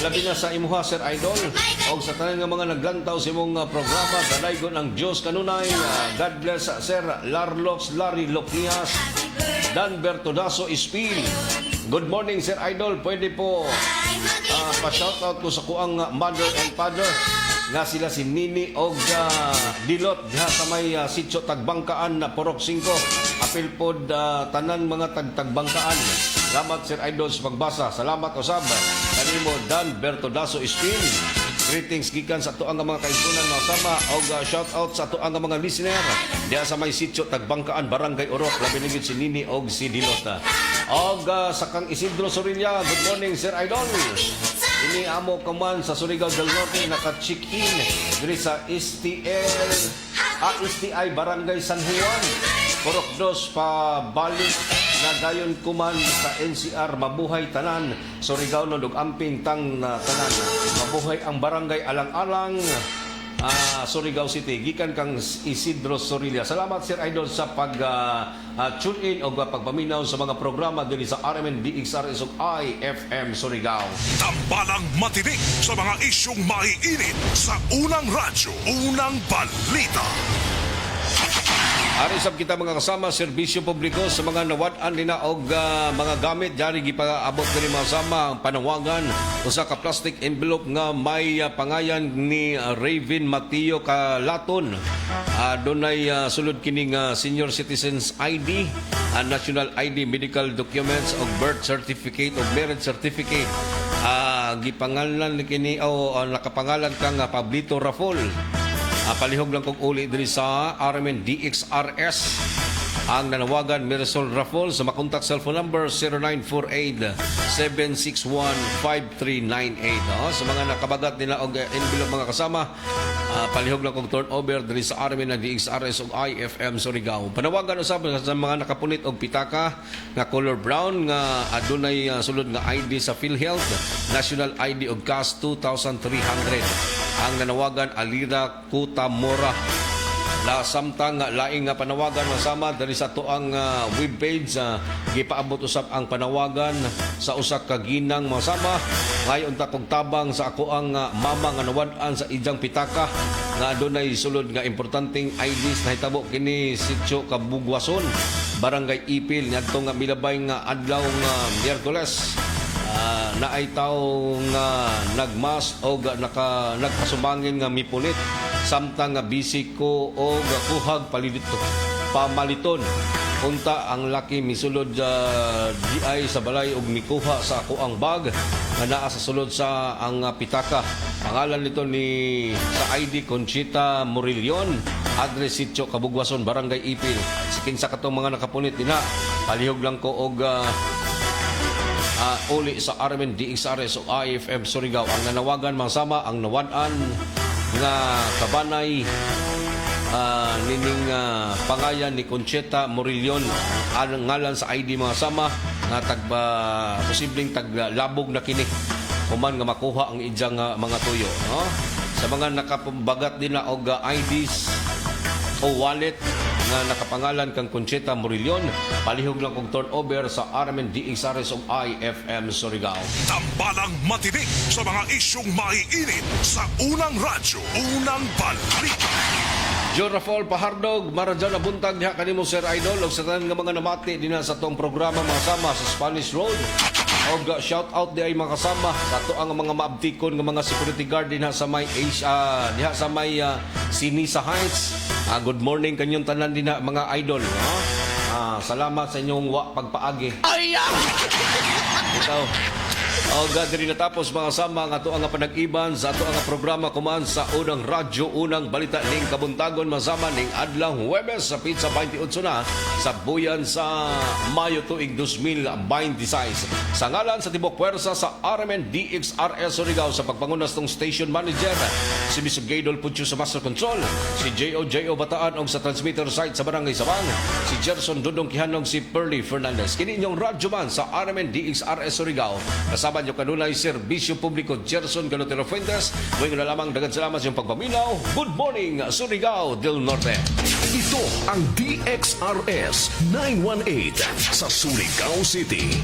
labi na sa imuha Sir Idol o sa tanan nga mga naglantaw sa imong programa. Dadaygon ang Diyos kanunay. God bless Sir Larlox Larry Luquias. Dan Bertodaso Ispil, good morning Sir Idol, pwede po pa-shoutout ko sa kuang mother and father nga sila si Nini og Dilot diha sa may sitio Tagbangkaan na Porok 5. Apil pod tanan mga tagbangkaan. Salamat Sir Idol sa pagbasa. Salamat usab kanimo Dan Bertodaso Espin. Greetings gikan sa tuang mga kaigsunan nga sama og shout out sa tuang mga listener diha sa may sitio Tagbangkaan, Barangay Orok, labi na gyud si Nini og si Dilot. Og sa kang Isidro Sorilla, good morning Sir Idol. Ini amo kaman sa Surigao del Norte naka-check in diri sa STI Barangay San Juan. Porok 2 pa balik na dayon kuman sa NCR. Mabuhay tanan Surigao no amping tang tanan. Mabuhay ang barangay alang-alang Surigao City. Gikan kang Isidro Sorilla. Salamat Sir Idol sa pag tune in o pagpaminaw sa mga programa dili sa RMN DXRS ug IFM Surigao. Tambalang matinik sa mga isyong maiinit sa unang radyo, unang balita. Ari sab kita mga kasama serbisyo publiko sa mga nawad-an nila og mga gamit jari gipaabot kini mga kasama ang panawagan usa ka plastic envelope nga may pangayan ni Raven Mateo Kalaton. Dunay sulod kining senior citizens ID, national ID, medical documents og birth certificate o marriage certificate. Gipangalan kini o nakapangalan kang Pablito Rafol. Palihog lang kong uli diri sa RMN DXRS. Ang nanawagan Mirasol Rafol sa makontak cellphone number 0948-761-5398. Sa mga nakabagat nila og envelope mga kasama, palihog lang kong turnover diri sa RMN DXRS ug IFM Surigao. Panawagan usab sa mga nakapunit og pitaka nga color brown nga adunay sulod nga ID sa PhilHealth, national ID og CAS 2,300. Ang nanawagan Alira Kutamora. La samtang laing nga panawagan masama dari sa tuang webpage gipaabot usab ang panawagan sa usa ka ginang masama ngayon ta kog tabang sa ako ang mama nga nawad-an sa ijang pitaka nga adunay sulod nga importanteng IDs na hitabo kini sitio Kabugwason, Barangay Ipil ngadto nga milabay nga adlaw nga Miyerkules. Naay tawo nga nagmas o nagpasubangin nga mipulit samtang nga busy ko o kuhag pamaliton. Unta ang laki misulod DI sa balay og mikuha sa ako ang bag nga naa sa sulod sa ang pitaka. Pangalan nito ni sa ID Conchita Morillon, address sitio Kabugwason, Barangay Ipil. Sa kinsa katong mga nakapunit dina, palihog lang ko og uli sa RMN DXRS o IFM Surigao. Ang nanawagan masama ang nawad-an nga kabanay nining pangayan ni Concheta Morillon ang ngalan sa ID mga sama nga posibleng taglabog na kini kuman nga makuha ang ijang mga tuyo, no? Sa mga nakapambagat din na og IDs o wallet nga nakapangalan kang Concheta Morillon, palihog lang kong turnover sa RMN DXRS o IFM Surigao. Tambalang matinik sa mga isyong maiinit sa unang radyo, unang balita. John Rafol Pahardog, maradyan na buntag diha kanimo Sir Idol og sa tanan nga mga namati dinha sa tong programa mga kasama sa Spanish Road. Og shout out di ay mga kasama sa to ang mga maabtikon nga mga security guard diha sa may diha sa may Sinisa Heights. Good morning kanyong tanan dinha mga idol, no? Salamat sa inyong pagpaagi. Ikaw. Og diri natapos mga sama nga ato ang panag-iban sa ato ang programa kuman sa unang radyo, unang balita ning kabuntagon masama ning adlaw Huwebes sa pizza 28 na sa buyan sa Mayo tuig 2026. Sa ngalan sa tibok puwersa sa RMN DXRS Surigao sa pagpangunas ng station manager si Mr. Gaydol Pucho sa master control, si J.O. Bataan og sa transmitter site sa Barangay Sabang, si Gerson Dudong Kihanog, si Pearly Fernandez. Kini inyong radyo man sa RMN DXRS Surigao. Kasama nyo kanunay serbisyo publiko Gerson Galotero Fuentes. Huwag na lamang dagan salamat sa iyong pagpaminaw. Good morning, Surigao del Norte. Ito ang DXRS 918 sa Surigao City.